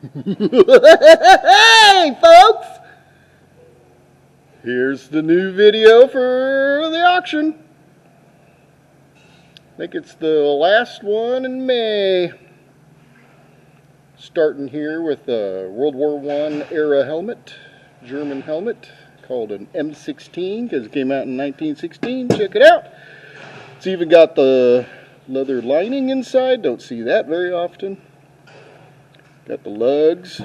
Hey folks! Here's the new video for the auction. I think it's the last one in May. Starting here with a World War I era helmet, German helmet, called an M16 because it came out in 1916. Check it out. It's even got the leather lining inside. Don't see that very often. Got the lugs.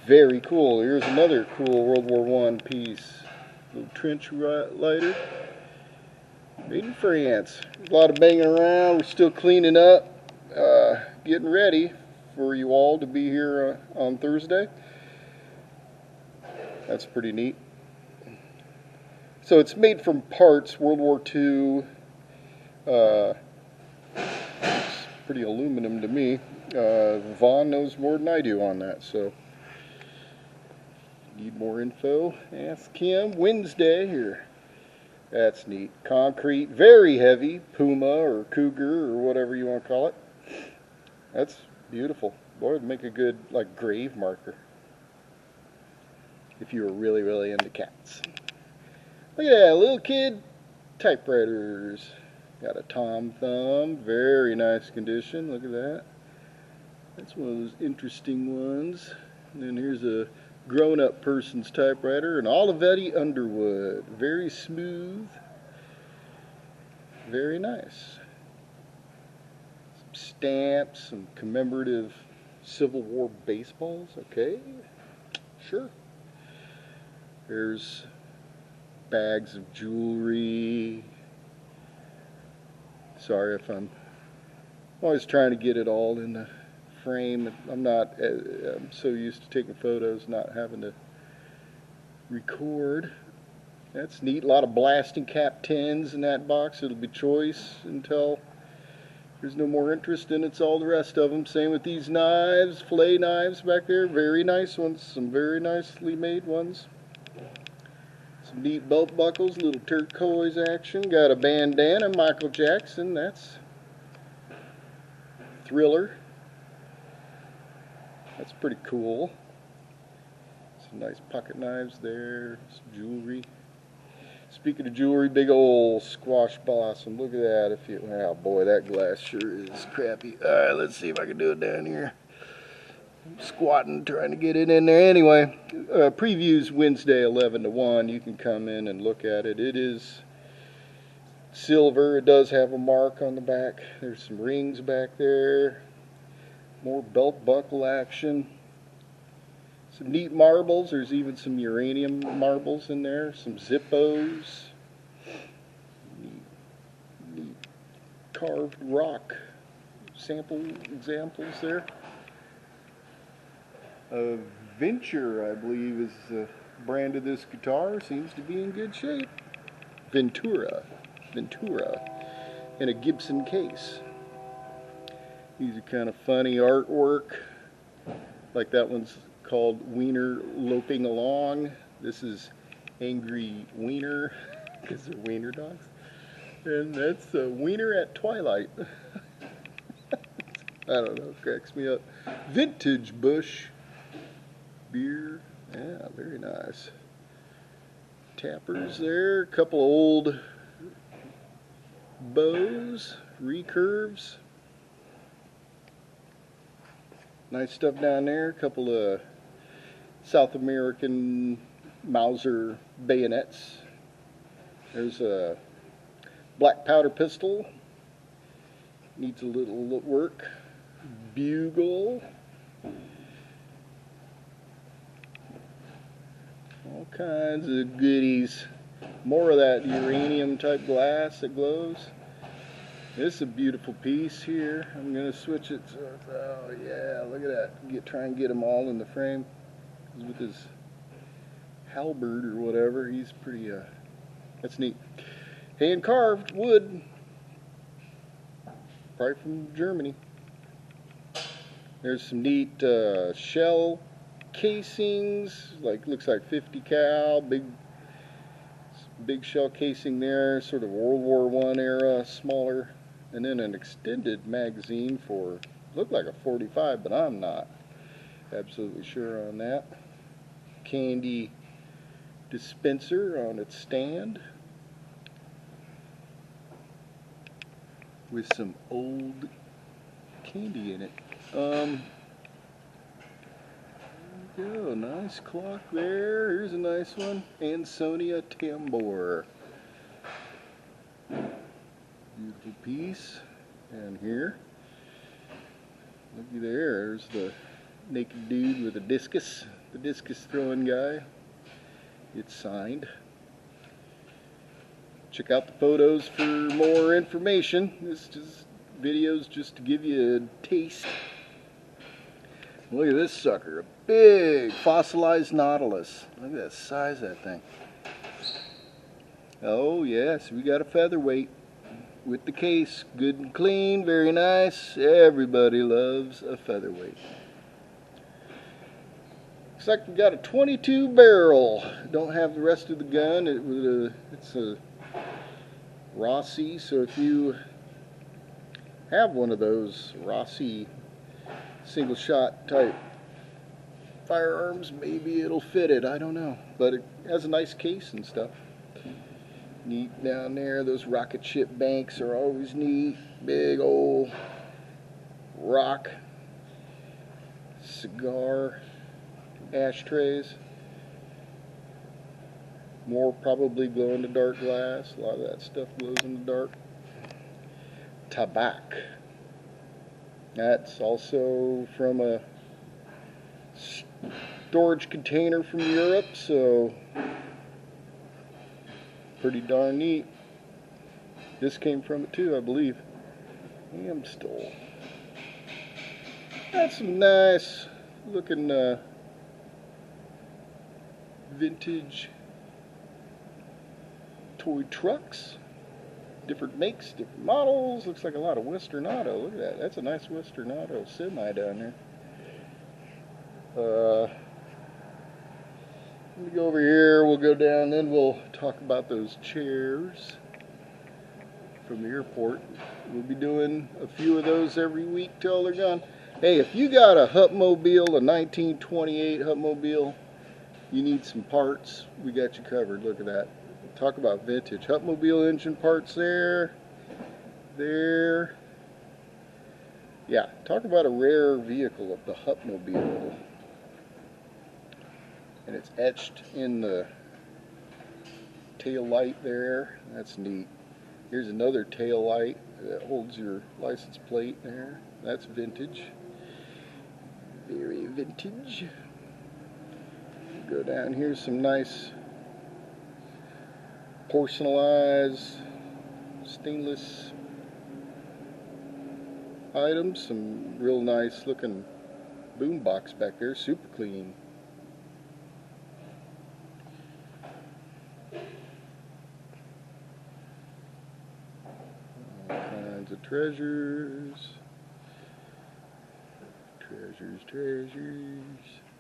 Very cool. Here's another cool World War I piece. Little trench lighter. Made in France. A lot of banging around. We're still cleaning up. Getting ready for you all to be here on Thursday. That's pretty neat. So it's made from parts, World War II. It's pretty aluminum to me. Vaughn knows more than I do on that, so need more info, ask him. Wednesday here. That's neat. Concrete, very heavy, Puma or Cougar or whatever you want to call it. That's beautiful. Boy, it'd make a good like grave marker if you were really, really into cats. Look at that, little kid typewriters. Got a Tom Thumb, very nice condition. Look at that. That's one of those interesting ones. And then here's a grown-up person's typewriter, an Olivetti Underwood, very smooth, very nice. Some stamps, some commemorative Civil War baseballs. Okay, sure. There's bags of jewelry. Sorry if I'm always trying to get it all in the frame. I'm so used to taking photos, not having to record. That's neat. A lot of blasting cap 10s in that box. It'll be choice until there's no more interest in it's all the rest of them. Same with these knives, fillet knives back there. Very nice ones. Some very nicely made ones. Some neat belt buckles, little turquoise action. Got a bandana, Michael Jackson. That's Thriller. That's pretty cool. Some nice pocket knives there. Some jewelry. Speaking of jewelry, big old squash blossom. Look at that. Oh boy, that glass sure is crappy. Alright, let's see if I can do it down here. I'm squatting, trying to get it in there. Anyway, previews Wednesday 11 to 1. You can come in and look at it. It is silver. It does have a mark on the back. There's some rings back there. More belt buckle action. Some neat marbles. There's even some uranium marbles in there. Some Zippos. Neat carved rock sample examples there. Venture, I believe, is the brand of this guitar. Seems to be in good shape. Ventura. In a Gibson case. These are kind of funny artwork. Like that one's called Wiener Loping Along. This is Angry Wiener, because they're wiener dogs. And that's a Wiener at Twilight. I don't know, it cracks me up. Vintage Bush beer. Yeah, very nice. Tappers there. A couple of old bows, recurves. Nice stuff down there. A couple of South American Mauser bayonets. There's a black powder pistol. Needs a little work. Bugle. All kinds of goodies. More of that uranium type glass that glows. This is a beautiful piece here. I'm going to switch it. Oh yeah, look at that. Try and get them all in the frame. With his halberd or whatever, he's pretty, that's neat. Hand carved wood. Probably from Germany. There's some neat shell casings. Looks like 50 cal. Big shell casing there. Sort of World War I era, smaller. And then an extended magazine for, looked like a 45, but I'm not. Absolutely sure on that. Candy dispenser on its stand with some old candy in it. There we go, nice clock there. Here's a nice one. Ansonia Tambor. Beautiful piece. And here, looky there, there's the naked dude with a discus, the discus throwing guy. It's signed. Check out the photos for more information. This video's just to give you a taste. Look at this sucker, a big fossilized nautilus. Look at the size of that thing. Oh yes, we got a featherweight with the case, good and clean, very nice. Everybody loves a featherweight. Looks like we got a 22 barrel. Don't have the rest of the gun. It's a Rossi, so if you have one of those Rossi single shot type firearms, maybe it'll fit it, I don't know. But it has a nice case and stuff. Neat down there. Those rocket ship banks are always neat. Big old rock cigar ashtrays. More probably glow in the dark glass. A lot of that stuff glows in the dark. Tabac. That's also from a storage container from Europe, so pretty darn neat. This came from it too, I believe. Amstel. That's some nice looking vintage toy trucks. Different makes, different models. Looks like a lot of Western Auto. Look at that. That's a nice Western Auto semi down there. Let me go over here. We'll go down, then we'll talk about those chairs from the airport. We'll be doing a few of those every week till they're gone. Hey, if you got a Hupmobile, a 1928 Hupmobile, you need some parts, we got you covered. Look at that. Talk about vintage. Hupmobile engine parts there. There. Yeah, talk about a rare vehicle of the Hupmobile. And it's etched in the tail light there. That's neat. Here's another tail light that holds your license plate there. That's vintage. Very vintage. Go down here, some nice porcelainized stainless items. Some real nice looking boom box back there, super clean. Of treasures. Treasures.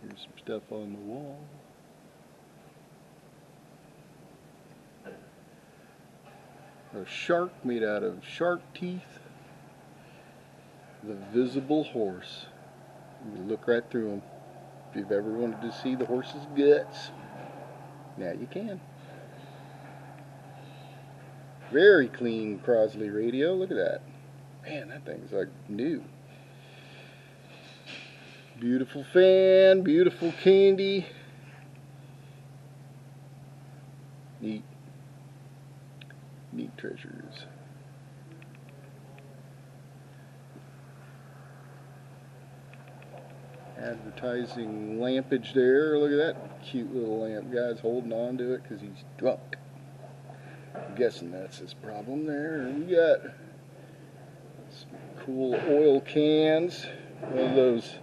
Here's some stuff on the wall. A shark made out of shark teeth. The visible horse. You can look right through them. If you've ever wanted to see the horse's guts, now you can. Very clean Crosley radio. Look at that. Man, that thing's like new. Beautiful fan, beautiful candy. Neat. Neat treasures. Advertising lampage there. Look at that cute little lamp. Guy's holding on to it because he's drunk. I'm guessing that's his problem there. We got some cool oil cans. One of those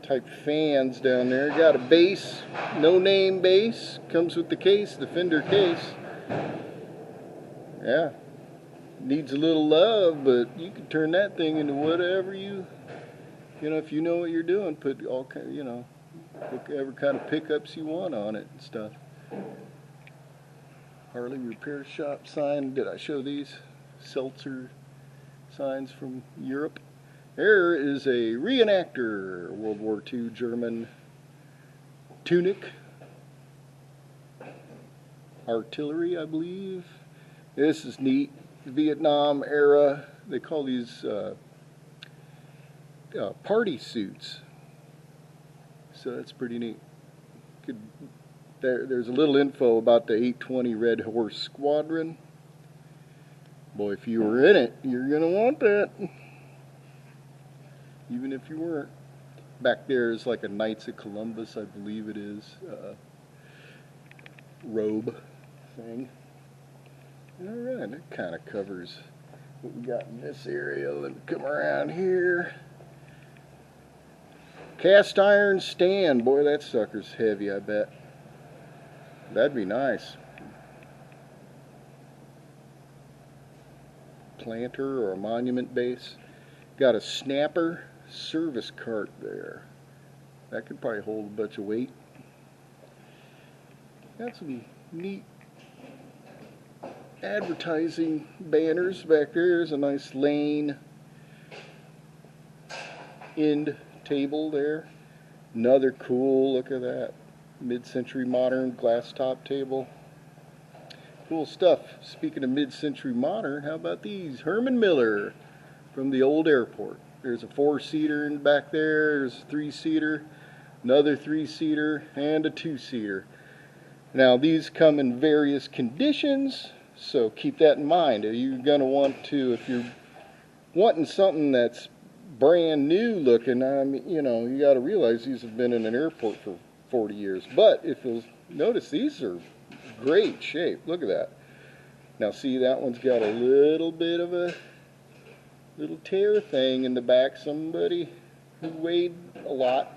type fans down there. Got a base, no name base. Comes with the case, the Fender case. Yeah. Needs a little love, but you can turn that thing into whatever you know, if you know what you're doing. Put all kind, you know, whatever kind of pickups you want on it and stuff. Harley Repair Shop sign. Did I show these? Seltzer signs from Europe. There is a reenactor, World War II German tunic, artillery, I believe. This is neat. Vietnam era. They call these party suits. So that's pretty neat. There's a little info about the 820 Red Horse Squadron. Boy, if you were in it, you're going to want that. Even if you weren't. Back there is like a Knights of Columbus, I believe it is, robe thing. Alright, that kind of covers what we got in this area. Let me come around here. Cast iron stand. Boy, that sucker's heavy, I bet. That'd be nice. Planter or a monument base. Got a snapper service cart there. That could probably hold a bunch of weight. Got some neat advertising banners back there. There's a nice lane end table there. Another cool, look at that, mid-century modern glass top table. Cool stuff. Speaking of mid-century modern, how about these? Herman Miller from the old airport. There's a 4-seater in back there. There's a 3-seater, another 3-seater, and a 2-seater. Now these come in various conditions, so keep that in mind. You're going to want to, if you're wanting something that's brand new looking, you know, you got to realize these have been in an airport for 40 years. But if you'll notice, these are great shape. Look at that. Now see, that one's got a little bit of a little tear thing in the back. Somebody who weighed a lot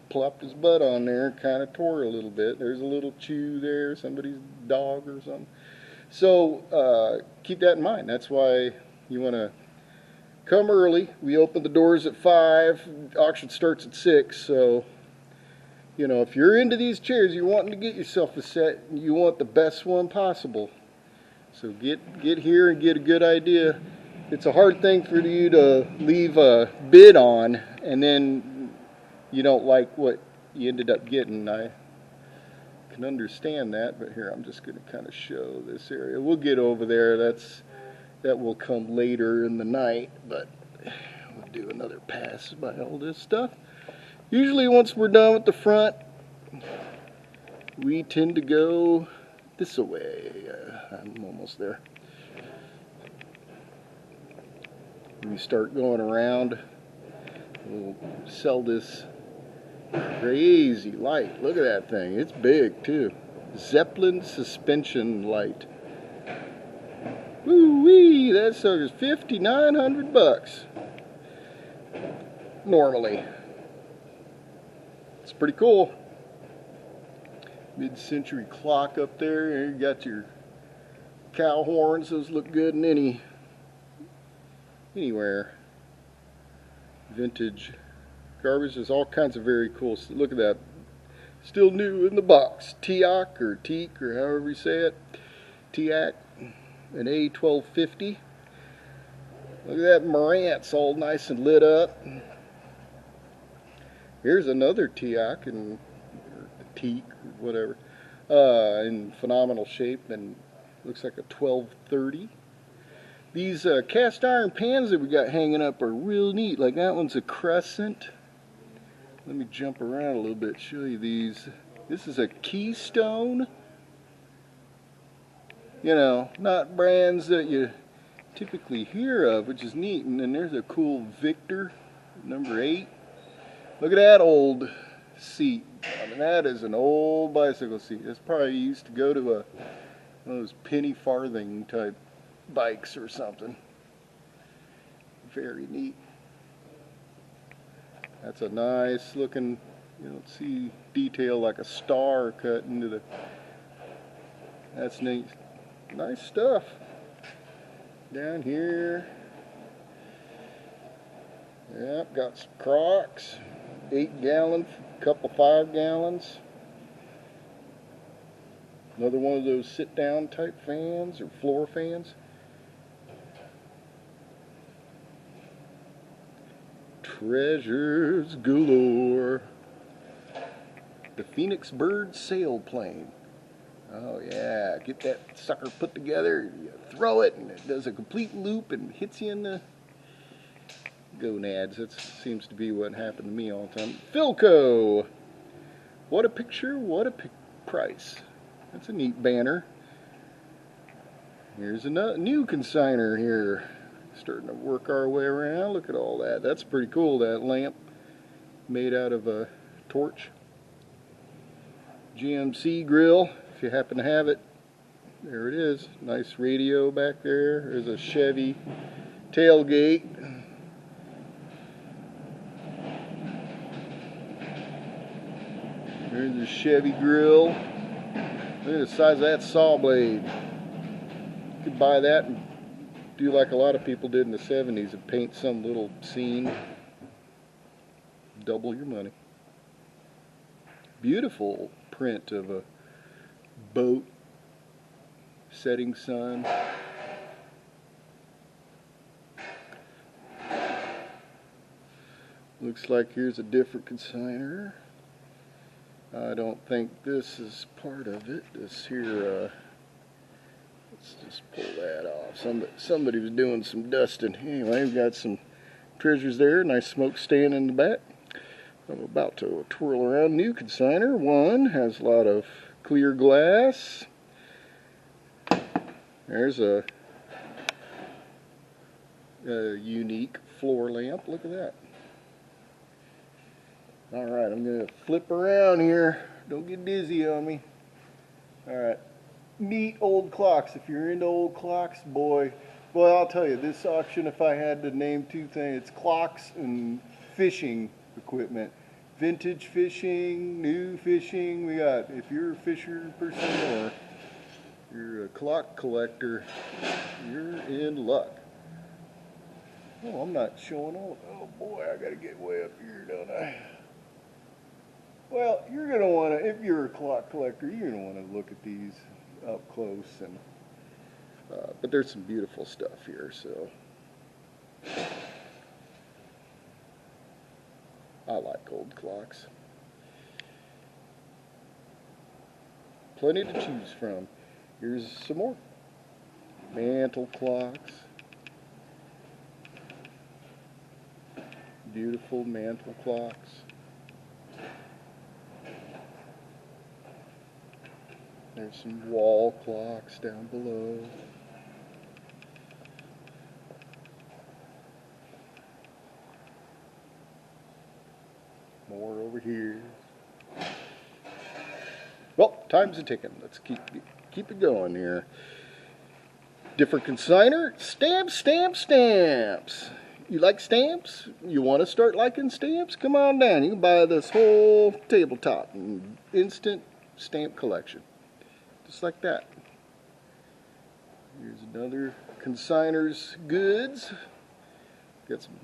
plopped his butt on there and kind of tore a little bit. There's a little chew there, somebody's dog or something. So keep that in mind. That's why you want to come early. We open the doors at 5. Auction starts at 6. So, you know, if you're into these chairs, you're wanting to get yourself a set, you want the best one possible. So get here and get a good idea. It's a hard thing for you to leave a bid on and then you don't like what you ended up getting. I can understand that, but here I'm just going to kind of show this area. We'll get over there. That will come later in the night, but we'll do another pass by all this stuff. Usually once we're done with the front, we tend to go this way. I'm almost there. We start going around. We'll sell this crazy light. Look at that thing. It's big too. Zeppelin suspension light. Woo-wee, that sucker's $5,900 normally. It's pretty cool. Mid-century clock up there. You got your cow horns. Those look good in anywhere. Vintage garbage. There's all kinds of very cool stuff. Look at that. Still new in the box. Teak or Teak or however you say it. Teak. An A1250. Look at that Marantz all nice and lit up. Here's another Teak and Teak or whatever. In phenomenal shape and looks like a 1230. These cast iron pans that we got hanging up are real neat. Like that one's a crescent. Let me jump around a little bit, show you these. This is a Keystone. You know, not brands that you typically hear of, which is neat. And then there's a cool Victor, number 8. Look at that old seat. I mean, that is an old bicycle seat. This probably used to go to one of those penny farthing type bikes or something. Very neat. That's a nice looking, you don't see detail like a star cut into the, that's neat. Nice stuff. Down here, yep, got some Crocs, 8-gallon, couple 5 gallons. Another one of those sit-down type fans or floor fans. Treasures galore. The Phoenix Bird Sailplane. Oh yeah, get that sucker put together, you throw it and it does a complete loop and hits you in the gonads. That seems to be what happened to me all the time. Philco! What a picture, what a price. That's a neat banner. Here's a new consigner here. Starting to work our way around. Look at all that. That's pretty cool, that lamp made out of a torch. GMC grill, if you happen to have it. There it is. Nice radio back there. There's a Chevy tailgate. There's a Chevy grill. Look at the size of that saw blade. You could buy that and do like a lot of people did in the 70s and paint some little scene. Double your money. Beautiful print of a boat, setting sun. Looks like here's a different consigner. I don't think this is part of it. This here, let's just pull that off. Somebody was doing some dusting. Anyway, we've got some treasures there. Nice smokestack in the back. I'm about to twirl around. New consigner. One has a lot of clear glass. There's a unique floor lamp. Look at that. Alright, I'm going to flip around here. Don't get dizzy on me. Alright. Neat old clocks. If you're into old clocks, boy. Well, I'll tell you, this auction, if I had to name two things, it's clocks and fishing equipment. Vintage fishing, new fishing. We got, if you're a fisher person or you're a clock collector, you're in luck. Oh, I'm not showing all. Oh boy, I gotta get way up here, don't I? Well, you're gonna want to, if you're a clock collector, you're gonna want to look at these up close, and but there's some beautiful stuff here, so I like old clocks. Plenty to choose from. Here's some more mantle clocks. Beautiful mantle clocks. There's some wall clocks down below. More over here. Well, time's a ticking. Let's keep it going here. Different consigner. Stamps, stamps, stamps. You like stamps? You want to start liking stamps? Come on down. You can buy this whole tabletop. Instant stamp collection. Just like that. Here's another consigner's goods. Got some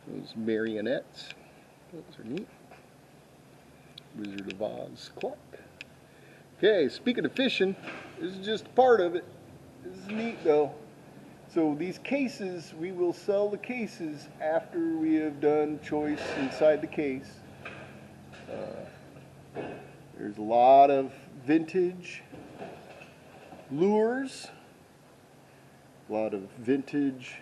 those marionettes. Those are neat. Wizard of Oz clock. Okay, speaking of fishing, this is just part of it. This is neat though. So these cases, we will sell the cases after we have done choice inside the case. There's a lot of vintage lures, a lot of vintage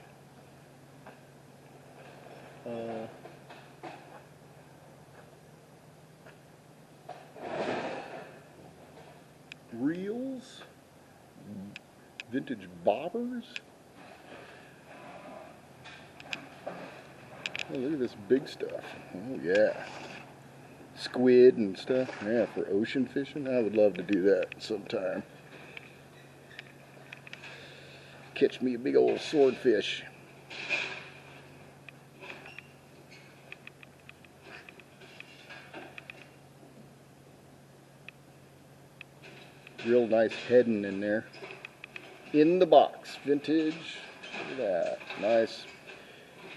reels, vintage bobbers. Oh, look at this big stuff. Oh yeah. Squid and stuff. Yeah, for ocean fishing. I would love to do that sometime. Catch me a big old swordfish. Real nice heading in there. In the box. Vintage. Look at that. Nice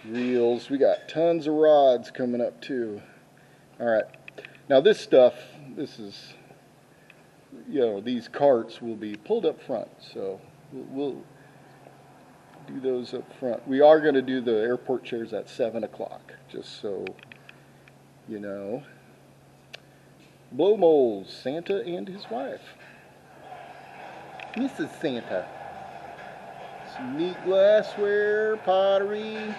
reels. We got tons of rods coming up too. Alright. Now this stuff, this is, you know, these carts will be pulled up front. So we'll do those up front. We are going to do the airport chairs at 7 o'clock, just so you know. Blow molds, Santa and his wife. Mrs. Santa. Some neat glassware, pottery.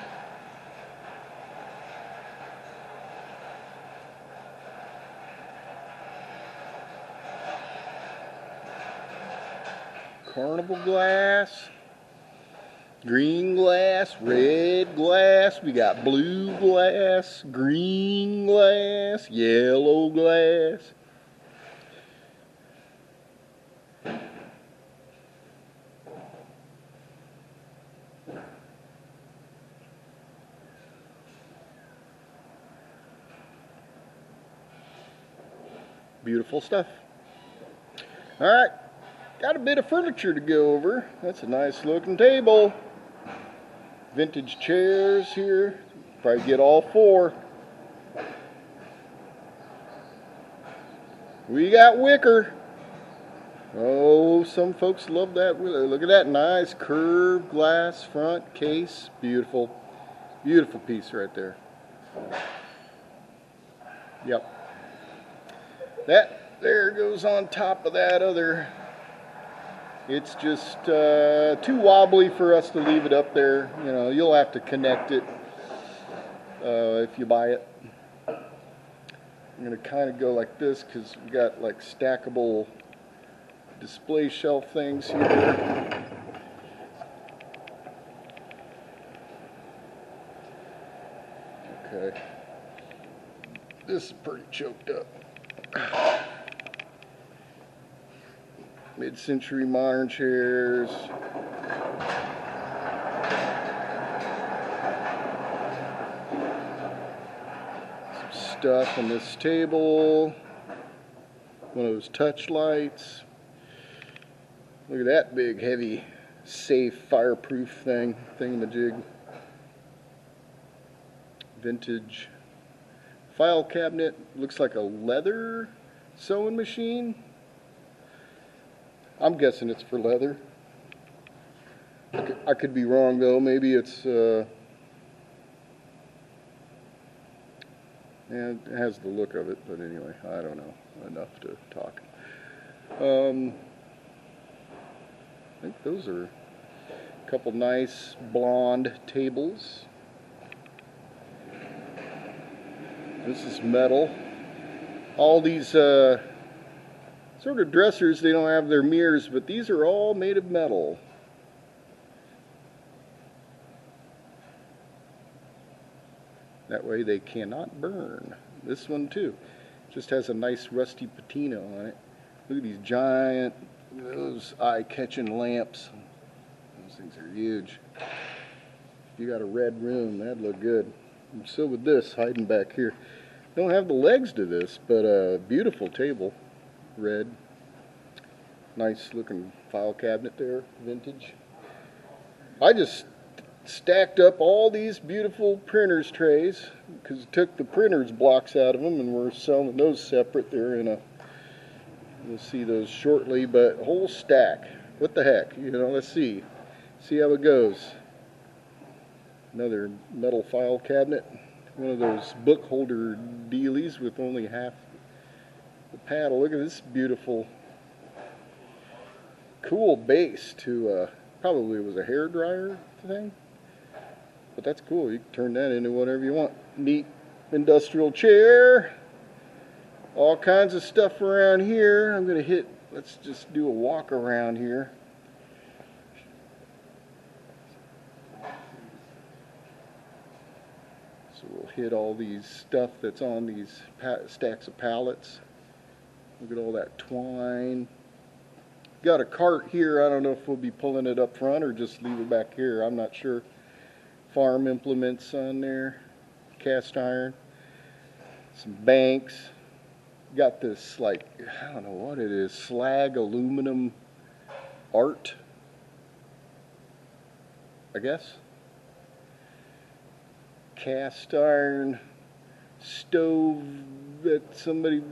Carnival glass. Green glass, red glass, we got blue glass, green glass, yellow glass. Beautiful stuff. All right, got a bit of furniture to go over. That's a nice looking table. Vintage chairs here. Probably get all 4. We got Wicker. Oh, some folks love that. Look at that nice curved glass front case. Beautiful. Beautiful piece right there. Yep. That there goes on top of that other. It's just too wobbly for us to leave it up there. You know, you'll have to connect it if you buy it. I'm going to kind of go like this because we got like stackable display shelf things here. Okay. This is pretty choked up. Mid-century modern chairs. Some stuff on this table. One of those touch lights. Look at that big, heavy, safe, fireproof thingamajig. Vintage file cabinet. Looks like a leather sewing machine. I'm guessing it's for leather. I could be wrong though. Maybe it's yeah, it has the look of it, but anyway, I don't know enough to talk. I think those are a couple nice blonde tables. This is metal. All these sort of dressers, they don't have their mirrors, but these are all made of metal. That way they cannot burn. This one too. Just has a nice rusty patina on it. Look at these giant, those eye-catching lamps. Those things are huge. If you got a red room, that'd look good. And so with this hiding back here. Don't have the legs to this, but a beautiful table. Red. Nice looking file cabinet there, vintage. I just stacked up all these beautiful printers trays because it took the printers blocks out of them, and we're selling those separate. They're in a, you'll see those shortly, but whole stack. What the heck, you know, let's see how it goes. Another metal file cabinet, one of those book holder dealies with only half the paddle. Look at this beautiful, cool base to probably was a hair dryer thing, but that's cool. You can turn that into whatever you want. Neat industrial chair. All kinds of stuff around here. I'm gonna hit. Let's just do a walk around here. So we'll hit all these stuff that's on these stacks of pallets. Look at all that twine. Got a cart here. I don't know if we'll be pulling it up front or just leave it back here. I'm not sure. Farm implements on there. Cast iron. Some banks. Got this, like, I don't know what it is. Slag aluminum art, I guess. Cast iron stove that somebody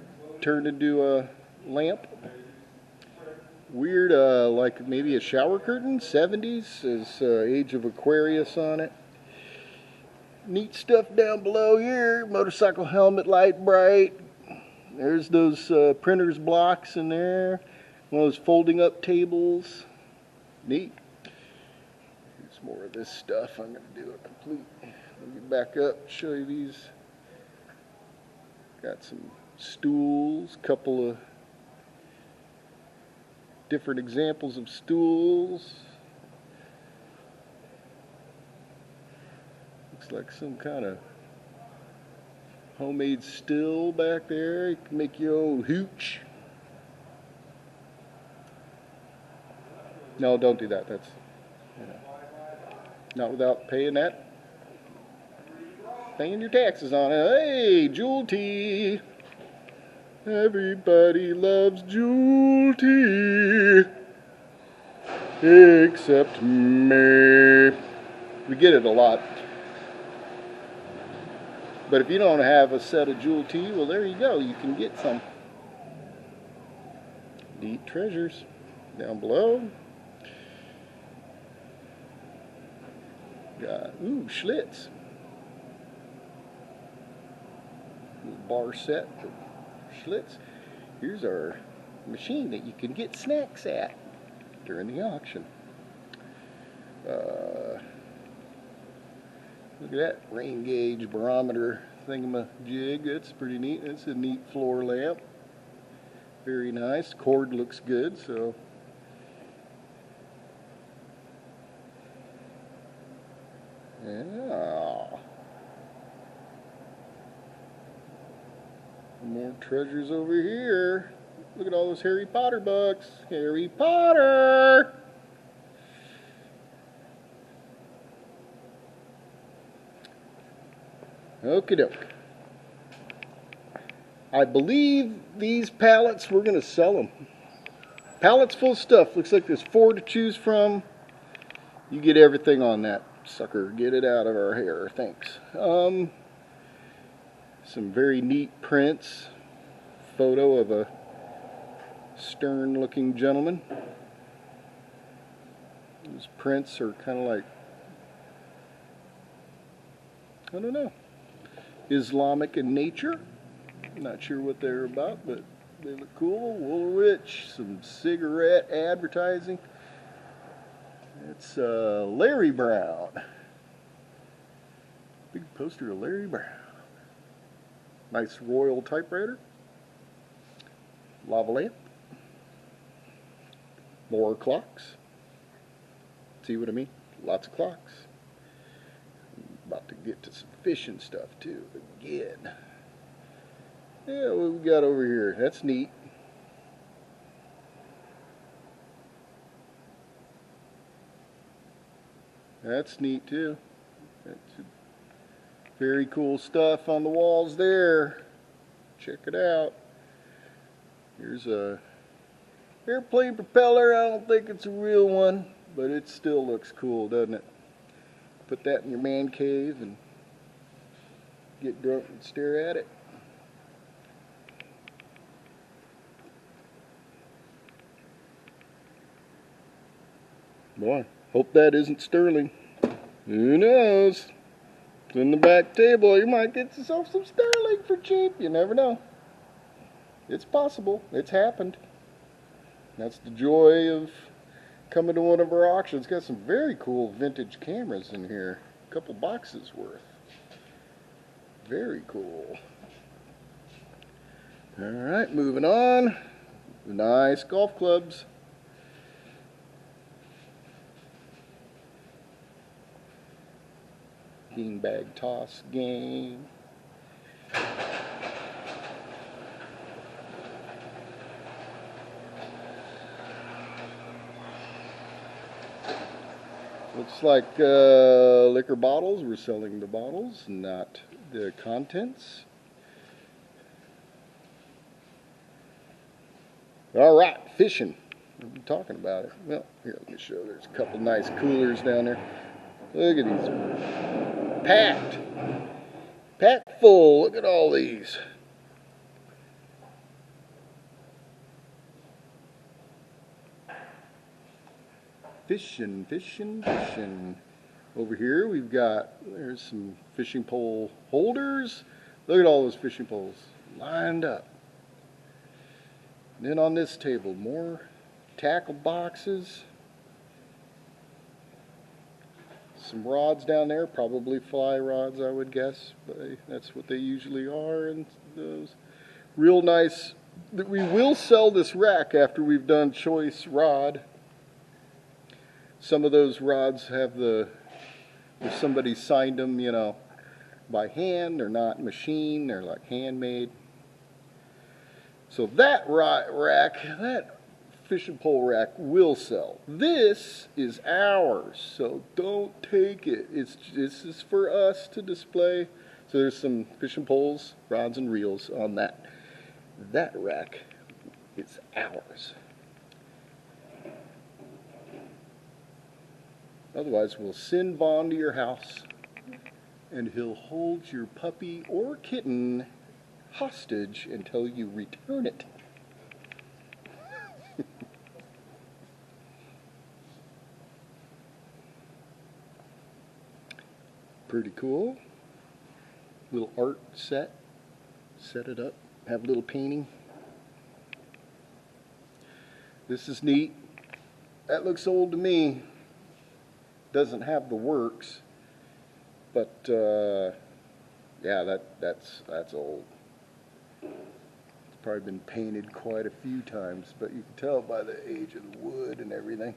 turned into a lamp. Weird, like maybe a shower curtain, 70s, is Age of Aquarius on it. Neat stuff down below here. Motorcycle helmet, light bright. There's those printer's blocks in there. One of those folding up tables. Neat. Here's more of this stuff. I'm going to do it complete. Let me back up, show you these. Got some stools, couple of different examples of stools. Looks like some kind of homemade still back there. You can make your own hooch. No, don't do that. That's, you know, not without paying that. Paying your taxes on it. Hey, Jewel Tea. Everybody loves Jewel Tea. Except me. We get it a lot. But if you don't have a set of Jewel Tea, well, there you go. You can get some. Neat treasures down below. Got, ooh, Schlitz. Bar set for Schlitz. Here's our machine that you can get snacks at during the auction. Look at that rain gauge barometer thingamajig. That's pretty neat. That's a neat floor lamp. Very nice. Cord looks good, so. Yeah. More treasures over here. Look at all those Harry Potter books. Harry Potter! Okie doke. I believe these pallets, we're going to sell them. Pallets full of stuff. Looks like there's 4 to choose from. You get everything on that sucker. Get it out of our hair. Thanks. Some very neat prints. Photo of a stern looking gentleman. These prints are kind of like, I don't know, Islamic in nature. Not sure what they're about, but they look cool. Woolrich, some cigarette advertising. It's Larry Brown. Big poster of Larry Brown. Nice royal typewriter. Lava lamp. More clocks. See what I mean? Lots of clocks. About to get to some fishing stuff too again. Yeah, what we got over here? That's neat. That's neat too. That's very cool stuff on the walls there. Check it out. Here's a airplane propeller. I don't think it's a real one, but it still looks cool, doesn't it? Put that in your man cave and get drunk and stare at it. Boy, hope that isn't sterling. Who knows? It's in the back table. You might get yourself some sterling for cheap. You never know. It's possible. It's happened. That's the joy of coming to one of our auctions. Got some very cool vintage cameras in here. A couple boxes worth. Very cool. Alright, moving on. Nice golf clubs. Beanbag toss game. Looks like liquor bottles. We're selling the bottles, not the contents. Alright, fishing. We've been talking about it. Well, here, let me show. There's a couple nice coolers down there. Look at these. Packed. Packed full. Look at all these. fishing, fishing, fishing. Over here we've got, there's some fishing pole holders. Look at all those fishing poles lined up. And then on this table, more tackle boxes. Some rods down there, probably fly rods I would guess, but that's what they usually are. And those real nice, we will sell this rack after we've done choice rod. Some of those rods have the, if somebody signed them, you know, by hand, they're not machine, they're like handmade. So that rack, that fishing pole rack will sell. This is ours, so don't take it. This is for us to display. So there's some fishing poles, rods and reels on that. That rack is ours. Otherwise, we'll send Vaughn to your house and he'll hold your puppy or kitten hostage until you return it. Pretty cool. Little art set. Set it up. Have a little painting. This is neat. That looks old to me. Doesn't have the works, but yeah, that's old. It's probably been painted quite a few times, but you can tell by the age of the wood and everything.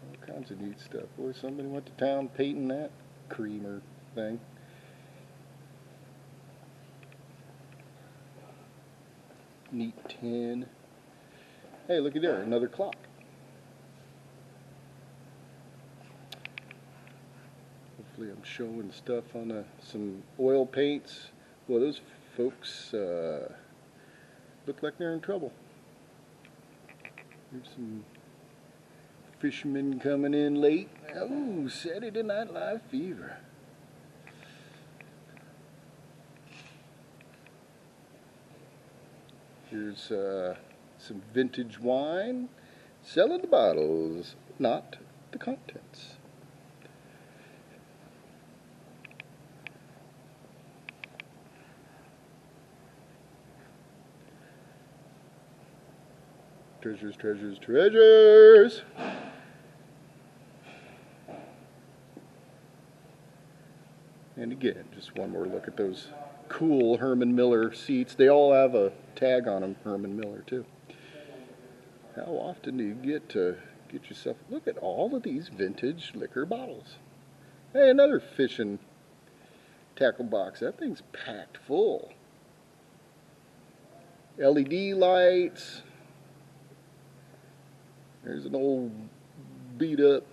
All kinds of neat stuff. Boy, somebody went to town painting that creamer thing. Neat tin. Hey, looky there, another clock. Hopefully I'm showing stuff on some oil paints. Well, those folks look like they're in trouble. There's some fishermen coming in late. Oh, Saturday Night Live fever. Here's some vintage wine, selling the bottles, not the contents. Treasures, treasures, treasures! And again, just one more look at those cool Herman Miller seats. They all have a tag on them, Herman Miller too. How often do you get to get yourself, look at all of these vintage liquor bottles. Hey, another fishing tackle box. That thing's packed full. LED lights. There's an old beat up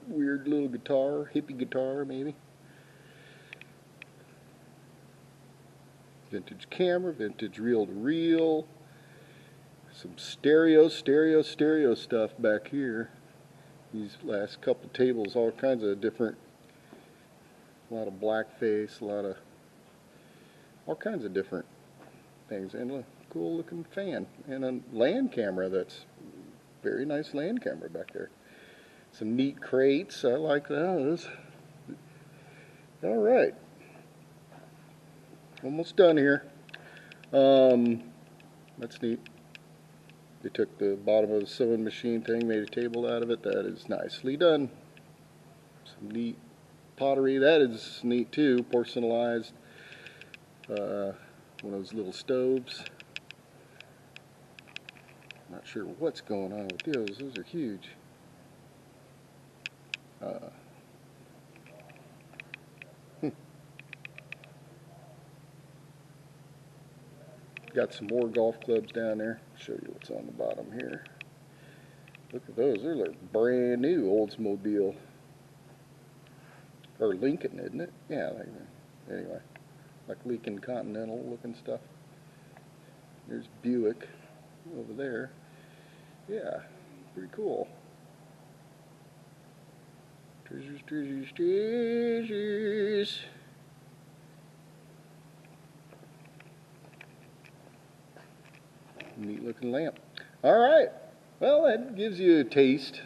weird little guitar, hippie guitar maybe. Vintage camera, vintage reel-to-reel. Some stereo stuff back here. These last couple tables, all kinds of different, a lot of blackface, all kinds of different things, and a cool looking fan, and a land camera. That's very nice land camera back there. Some neat crates, I like those. All right, almost done here. That's neat. They took the bottom of the sewing machine thing, made a table out of it. That is nicely done. Some neat pottery. That is neat too. Porcelainized. One of those little stoves. Not sure what's going on with those. Those are huge. Got some more golf clubs down there. I'll show you what's on the bottom here. Look at those. They're like brand new Oldsmobile. Or Lincoln, isn't it? Yeah, like, anyway. Like Lincoln Continental looking stuff. There's Buick over there. Yeah, pretty cool. Treasures, treasures, treasures. Neat looking lamp. All right. Well, that gives you a taste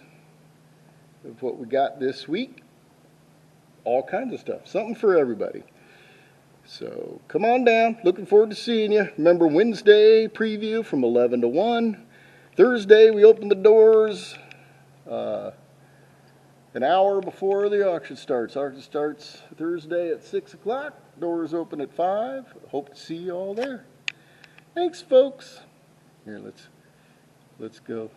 of what we got this week. All kinds of stuff. Something for everybody. So come on down. Looking forward to seeing you. Remember, Wednesday preview from 11 to 1. Thursday we open the doors an hour before the auction starts. Auction starts Thursday at 6 o'clock. Doors open at 5. Hope to see you all there. Thanks, folks. Here, let's go.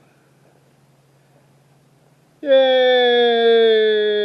Yay!